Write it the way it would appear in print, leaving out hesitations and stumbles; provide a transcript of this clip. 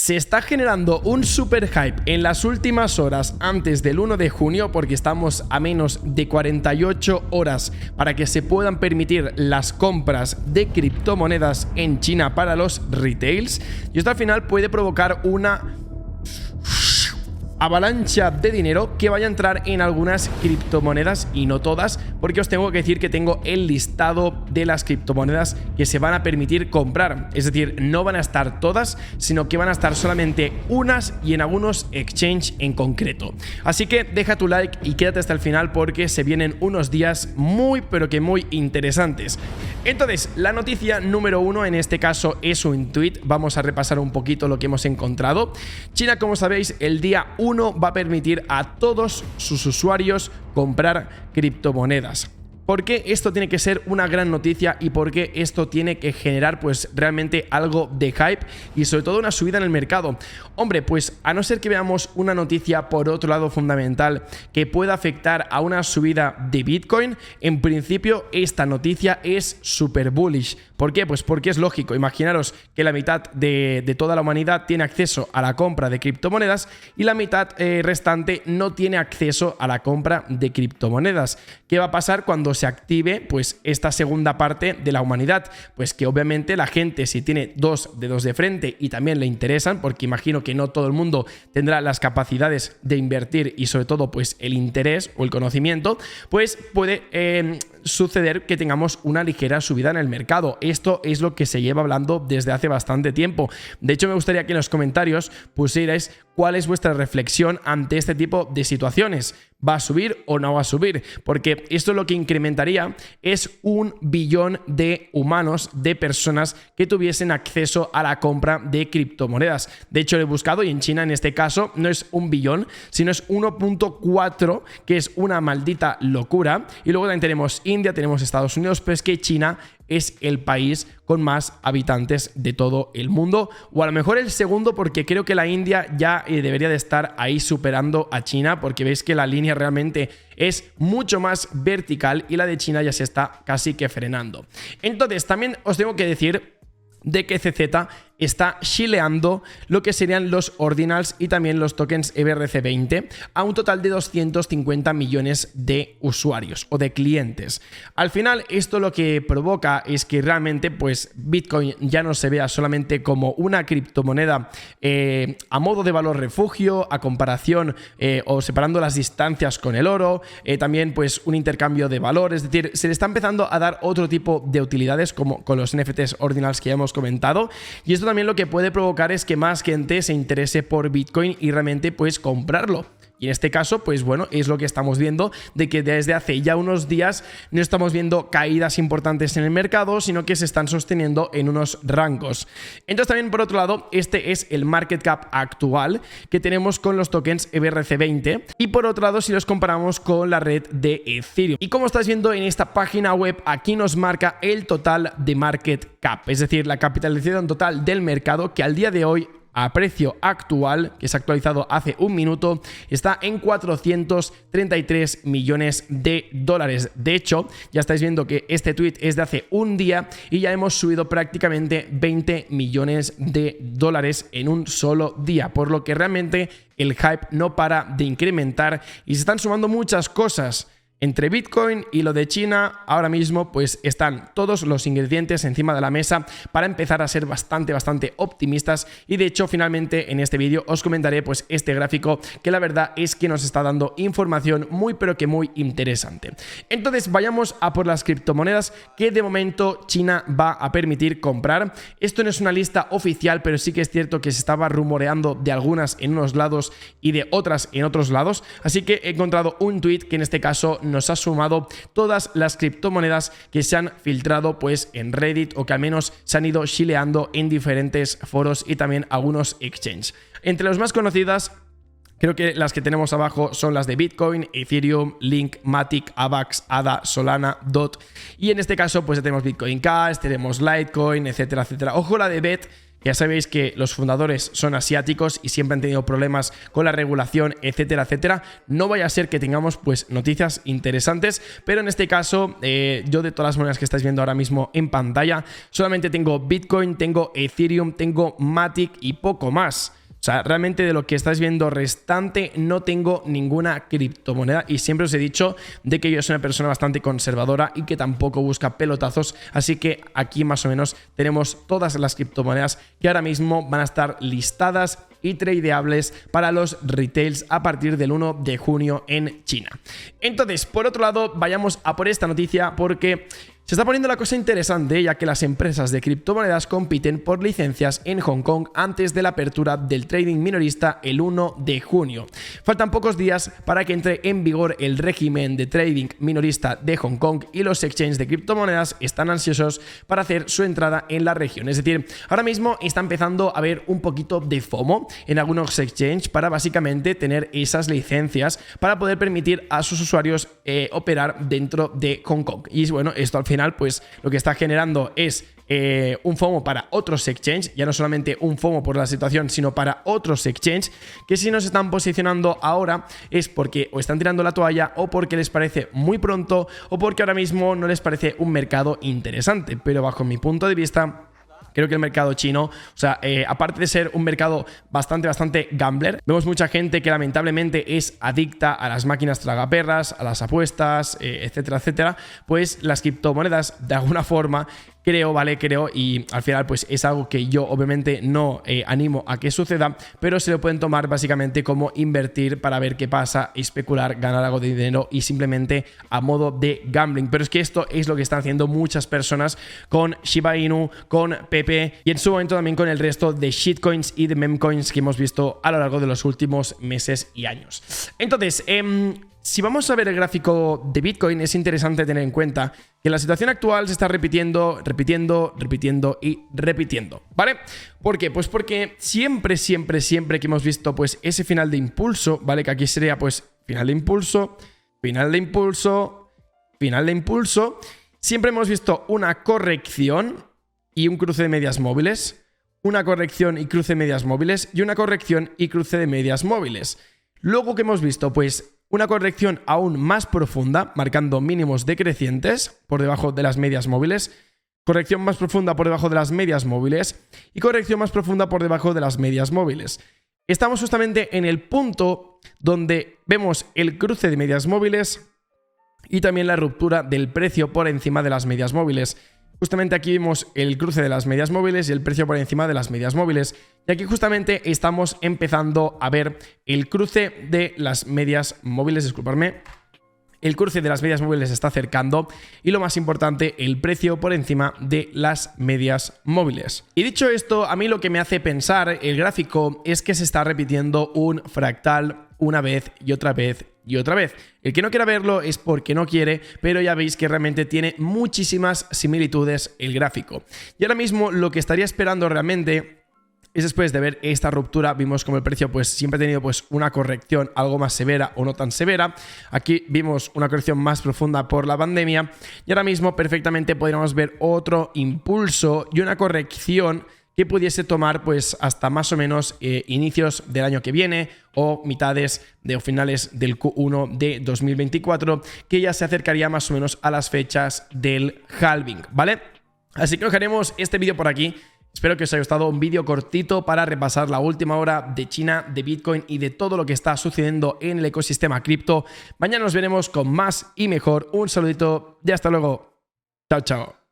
Se está generando un super hype en las últimas horas antes del 1 de junio porque estamos a menos de 48 horas para que se puedan permitir las compras de criptomonedas en China para los retails, y esto al final puede provocar una avalancha de dinero que vaya a entrar en algunas criptomonedas y no todas, porque os tengo que decir que tengo el listado de las criptomonedas que se van a permitir comprar. Es decir, no van a estar todas, sino que van a estar solamente unas y en algunos exchange en concreto. Así que deja tu like y quédate hasta el final porque se vienen unos días muy pero que muy interesantes. Entonces, la noticia número 1 en este caso es un tweet. Vamos a repasar un poquito lo que hemos encontrado. China, como sabéis, el día 1 va a permitir a todos sus usuarios comprar criptomonedas. ¿Por qué esto tiene que ser una gran noticia y por qué esto tiene que generar pues realmente algo de hype y sobre todo una subida en el mercado? Hombre, pues a no ser que veamos una noticia por otro lado fundamental que pueda afectar a una subida de Bitcoin, en principio esta noticia es super bullish. ¿Por qué? Pues porque es lógico. Imaginaros que la mitad de toda la humanidad tiene acceso a la compra de criptomonedas y la mitad restante no tiene acceso a la compra de criptomonedas. ¿Qué va a pasar cuando se active pues esta segunda parte de la humanidad? Pues que obviamente la gente, si tiene dos dedos de frente y también le interesan, porque imagino que no todo el mundo tendrá las capacidades de invertir y sobre todo pues el interés o el conocimiento, pues puede suceder que tengamos una ligera subida en el mercado. Esto es lo que se lleva hablando desde hace bastante tiempo. De hecho, me gustaría que en los comentarios pusierais cuál es vuestra reflexión ante este tipo de situaciones. ¿Va a subir o no va a subir? Porque esto lo que incrementaría es 1 billón de humanos, de personas que tuviesen acceso a la compra de criptomonedas. De hecho, lo he buscado y en China en este caso no es 1 billón, sino es 1.4, que es una maldita locura. Y luego también tenemos India, tenemos Estados Unidos, pero es que China es el país con más habitantes de todo el mundo, o a lo mejor el segundo, porque creo que la India ya debería de estar ahí superando a China, porque veis que la línea realmente es mucho más vertical y la de China ya se está casi que frenando. Entonces también os tengo que decir de que CZ está shileando lo que serían los ordinals y también los tokens EBRC20 a un total de 250 millones de usuarios o de clientes. Al final esto lo que provoca es que realmente pues Bitcoin ya no se vea solamente como una criptomoneda a modo de valor refugio, a comparación o separando las distancias con el oro, también pues un intercambio de valor, es decir, se le está empezando a dar otro tipo de utilidades como con los NFTs ordinals que ya hemos comentado, y esto también lo que puede provocar es que más gente se interese por Bitcoin y realmente pues comprarlo. Y en este caso, pues bueno, es lo que estamos viendo, de que desde hace ya unos días no estamos viendo caídas importantes en el mercado, sino que se están sosteniendo en unos rangos. Entonces también por otro lado, este es el market cap actual que tenemos con los tokens EBRC20 y por otro lado si los comparamos con la red de Ethereum. Y como estáis viendo en esta página web, aquí nos marca el total de market cap, es decir, la capitalización total del mercado que al día de hoy a precio actual, que se ha actualizado hace un minuto, está en 433 millones de dólares. De hecho, ya estáis viendo que este tweet es de hace un día y ya hemos subido prácticamente 20 millones de dólares en un solo día, por lo que realmente el hype no para de incrementar y se están sumando muchas cosas. Entre Bitcoin y lo de China, ahora mismo pues están todos los ingredientes encima de la mesa para empezar a ser bastante optimistas, y de hecho finalmente en este vídeo os comentaré pues este gráfico que la verdad es que nos está dando información muy pero que muy interesante. Entonces vayamos a por las criptomonedas que de momento China va a permitir comprar. Esto no es una lista oficial, pero sí que es cierto que se estaba rumoreando de algunas en unos lados y de otras en otros lados, así que he encontrado un tweet que en este caso nos ha sumado todas las criptomonedas que se han filtrado pues en Reddit o que al menos se han ido shileando en diferentes foros y también algunos exchanges. Entre las más conocidas, creo que las que tenemos abajo son las de Bitcoin, Ethereum, Link, Matic, Avax, ADA, Solana, DOT, y en este caso pues tenemos Bitcoin Cash, tenemos Litecoin, etcétera, etcétera. Ojo la de BET, que ya sabéis que los fundadores son asiáticos y siempre han tenido problemas con la regulación, etcétera, etcétera. No vaya a ser que tengamos pues noticias interesantes, pero en este caso yo de todas las monedas que estáis viendo ahora mismo en pantalla solamente tengo Bitcoin, tengo Ethereum, tengo Matic y poco más. O sea, realmente de lo que estáis viendo restante no tengo ninguna criptomoneda y siempre os he dicho de que yo soy una persona bastante conservadora y que tampoco busca pelotazos, así que aquí más o menos tenemos todas las criptomonedas que ahora mismo van a estar listadas y tradeables para los retails a partir del 1 de junio en China. Entonces, por otro lado, vayamos a por esta noticia porque se está poniendo la cosa interesante, ya que las empresas de criptomonedas compiten por licencias en Hong Kong antes de la apertura del trading minorista el 1 de junio. Faltan pocos días para que entre en vigor el régimen de trading minorista de Hong Kong y los exchanges de criptomonedas están ansiosos para hacer su entrada en la región. Es decir, ahora mismo está empezando a haber un poquito de FOMO en algunos exchanges para básicamente tener esas licencias para poder permitir a sus usuarios operar dentro de Hong Kong. Y bueno, esto al final pues lo que está generando es un FOMO para otros exchanges, ya no solamente un FOMO por la situación, sino para otros exchanges que si no se están posicionando ahora es porque o están tirando la toalla o porque les parece muy pronto o porque ahora mismo no les parece un mercado interesante. Pero bajo mi punto de vista, creo que el mercado chino, o sea, aparte de ser un mercado bastante gambler, vemos mucha gente que lamentablemente es adicta a las máquinas tragaperras, a las apuestas, etcétera, etcétera. Pues las criptomonedas, de alguna forma, creo, y al final pues es algo que yo obviamente no animo a que suceda, pero se lo pueden tomar básicamente como invertir para ver qué pasa, especular, ganar algo de dinero y simplemente a modo de gambling. Pero es que esto es lo que están haciendo muchas personas con Shiba Inu, con Pepe y en su momento también con el resto de shitcoins y de memcoins que hemos visto a lo largo de los últimos meses y años. Entonces, si vamos a ver el gráfico de Bitcoin, es interesante tener en cuenta que la situación actual se está repitiendo, y repitiendo, ¿vale? ¿Por qué? Pues porque siempre que hemos visto pues ese final de impulso, ¿vale? Que aquí sería pues final de impulso, final de impulso, final de impulso, siempre hemos visto una corrección y un cruce de medias móviles, una corrección y cruce de medias móviles y una corrección y cruce de medias móviles. Luego que hemos visto pues una corrección aún más profunda, marcando mínimos decrecientes por debajo de las medias móviles, corrección más profunda por debajo de las medias móviles y corrección más profunda por debajo de las medias móviles. Estamos justamente en el punto donde vemos el cruce de medias móviles y también la ruptura del precio por encima de las medias móviles. Justamente aquí vemos el cruce de las medias móviles y el precio por encima de las medias móviles. Y aquí justamente estamos empezando a ver el cruce de las medias móviles, disculpadme. El cruce de las medias móviles se está acercando y lo más importante, el precio por encima de las medias móviles. Y dicho esto, a mí lo que me hace pensar el gráfico es que se está repitiendo un fractal una vez y otra vez y otra vez. El que no quiera verlo es porque no quiere, pero ya veis que realmente tiene muchísimas similitudes el gráfico. Y ahora mismo lo que estaría esperando realmente es después de ver esta ruptura, vimos como el precio pues siempre ha tenido pues una corrección algo más severa o no tan severa. Aquí vimos una corrección más profunda por la pandemia y ahora mismo perfectamente podríamos ver otro impulso y una corrección que pudiese tomar pues hasta más o menos inicios del año que viene o mitades o finales del Q1 de 2024, que ya se acercaría más o menos a las fechas del halving, ¿vale? Así que dejaremos este vídeo por aquí. Espero que os haya gustado, un vídeo cortito para repasar la última hora de China, de Bitcoin y de todo lo que está sucediendo en el ecosistema cripto. Mañana nos veremos con más y mejor. Un saludito y hasta luego. Chao, chao.